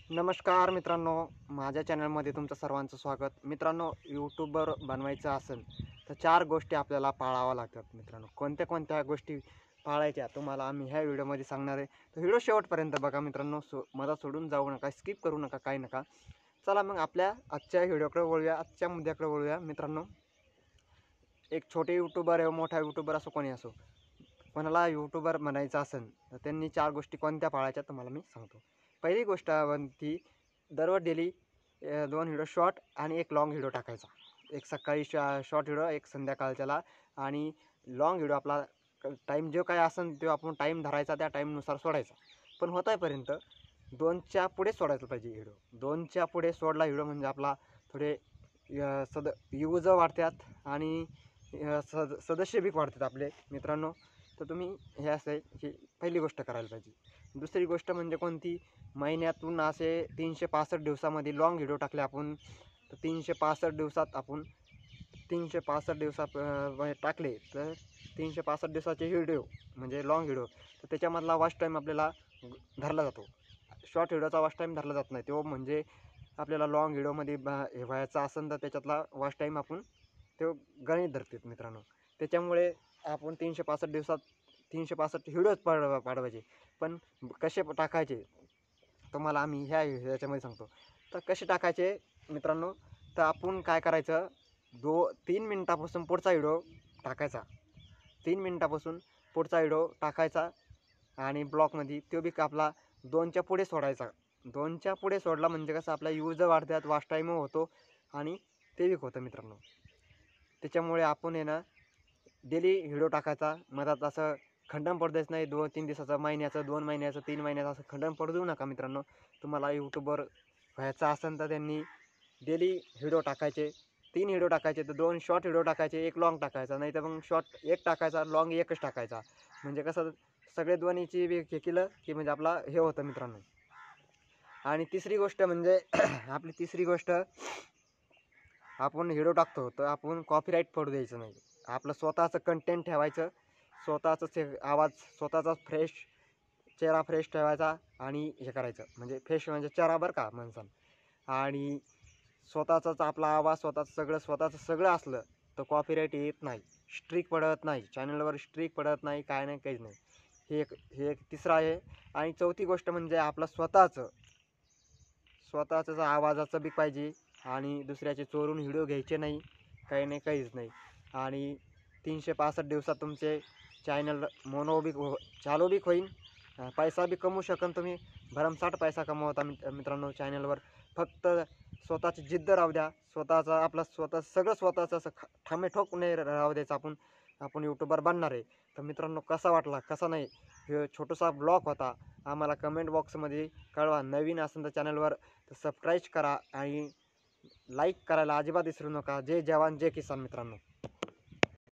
नमस्कार मित्रांनो, माझ्या चॅनलमध्ये तुमचं सर्वांचं स्वागत. मित्रांनो, यूट्यूबर बनवायचं असेल तर 4 गोष्टी आपल्याला पाळाव्या लागतात. मित्रांनो, कोणत्या कोणत्या गोष्टी पाळायच्या तुम्हाला आम्ही ह्या व्हिडिओमध्ये सांगणार आहे. तर व्हिडिओ शेवटपर्यंत बघा मित्रांनो, मला सोडून जाऊ नका, स्किप करू नका, काही नका. चला मग आपल्या आजच्या व्हिडिओकडे वळूया, आजच्या मुद्द्याकडे वळूया. मित्रांनो, एक छोटे यूट्यूबर आहे, मोठा यूट्यूबर असो, कोणी असो, कोणाला यूट्यूबर बनायचं असेल तर त्यांनी 4 गोष्टी कोणत्या पाळायच्या तुम्हाला मी सांगतो. पहिली गोष्ट ती दररोज डेली 2 व्हिडिओ शॉर्ट आणि 1 लाँग व्हिडिओ टाकायचा. एक सकाळी शॉर्ट व्हिडिओ, एक संध्याकाळच्याला, आणि लाँग व्हिडिओ आपला टाईम जो काही असेल तो आपण टाईम धरायचा, त्या टाईमनुसार सोडायचा. पण होतापर्यंत 2च्या पुढे सोडायला पाहिजे व्हिडिओ. 2च्या पुढे सोडला व्हिडिओ म्हणजे आपला थोडे व्ह्यूज वाढतात आणि सदस्य बी वाढतात आपले मित्रांनो. तर तुम्ही हे असं ही पहिली गोष्ट करायला पाहिजे. दुसरी गोष्ट म्हणजे कोणती, महिन्यातून असे 365 दिवसामध्ये लाँग व्हिडिओ टाकले आपण, तर 365 दिवसात आपण 365 दिवसात टाकले तर 365 दिवसाचे व्हिडिओ म्हणजे लाँग व्हिडिओ, तर त्याच्यामधला वॉच टाईम आपल्याला धरला जातो. शॉर्ट व्हिडिओचा वॉच टाईम धरला जात नाही. तो म्हणजे आपल्याला लाँग व्हिडिओमध्ये हे व्हायचा असेल तर त्याच्यातला वॉच टाईम आपण तो गणित धरतात मित्रांनो. त्याच्यामुळे आपण 365 दिवसात 365 व्हिडिओज पाठवायचे. पण कसे टाकायचे तुम्हाला आम्ही ह्याच्यामध्ये सांगतो. तर कसे टाकायचे मित्रांनो, तर आपण काय करायचं, 3 मिनटापासून पुढचा व्हिडिओ टाकायचा. 3 मिनटापासून पुढचा व्हिडिओ टाकायचा आणि ब्लॉकमध्ये तो बी आपला 2च्या पुढे सोडायचा. 2च्या पुढे सोडला म्हणजे कसं आपला यूज वाढतात, वॉच टाईम होतो आणि ते बी होतं मित्रांनो. त्याच्यामुळे आपण आहे ना डेली व्हिडिओ टाकायचा. मधात असं खंडन पडू द्यायचं नाही. 2-3 दिवसाचं, महिन्याचं, 2 महिन्याचं, 3 महिन्याचं असं खंडन पडू देऊ नका मित्रांनो. तुम्हाला यूट्यूबर व्हायचं असेल तर त्यांनी डेली व्हिडिओ टाकायचे. 3 व्हिडिओ टाकायचे, तर 2 शॉर्ट व्हिडिओ टाकायचे, 1 लाँग टाकायचा. नाही तर मग शॉर्ट 1 टाकायचा, लाँग 1च टाकायचा. म्हणजे कसं सगळे दोन्हीची हे केलं की म्हणजे आपला हे होतं मित्रांनो. आणि तिसरी गोष्ट म्हणजे आपली तिसरी गोष्ट, आपण व्हिडिओ टाकतो तर आपण कॉपीराईट पडू द्यायचं नाही. आपलं स्वतःचं कंटेंट ठेवायचं, स्वतःचं आवाज, स्वतःचा फ्रेश चेहरा फ्रेश ठेवायचा आणि हे करायचं. म्हणजे फ्रेश म्हणजे चेहरा बरं का माणसानं, आणि स्वतःचाच आपला आवाज, स्वतःचं सगळं असलं तर कॉपीराईट येत नाही, स्ट्रीक पडत नाही, चॅनलवर स्ट्रीक पडत नाही, काय नाही, काहीच नाही. हे एक तिसरं आहे. आणि चौथी गोष्ट म्हणजे आपलं स्वतःचं आवाजाचं बी पाहिजे, आणि दुसऱ्याचे चोरून व्हिडिओ घ्यायचे नाही, काही नाही, काहीच नाही. आणि 365 दिवसात तुमचे चॅनल चालू बी होईल, पैसा बी कमवू शकाल तुम्ही, भरमसाठ पैसा कमवता मित्रांनो चॅनलवर. फक्त स्वतःची जिद्द राहू द्या, स्वतः सगळं स्वतःचं असं ठामेठोक नाही राहू द्यायचं. आपण यूट्यूबर बनणार आहे. तर मित्रांनो, कसा वाटला कसा नाही, हे छोटासा ब्लॉग होता. आम्हाला कमेंट बॉक्समध्ये कळवा. नवीन असेल तर चॅनलवर तर सबस्क्राईब करा आणि लाईक करायला अजिबात विसरू नका. जय जवान जय किसान मित्रांनो.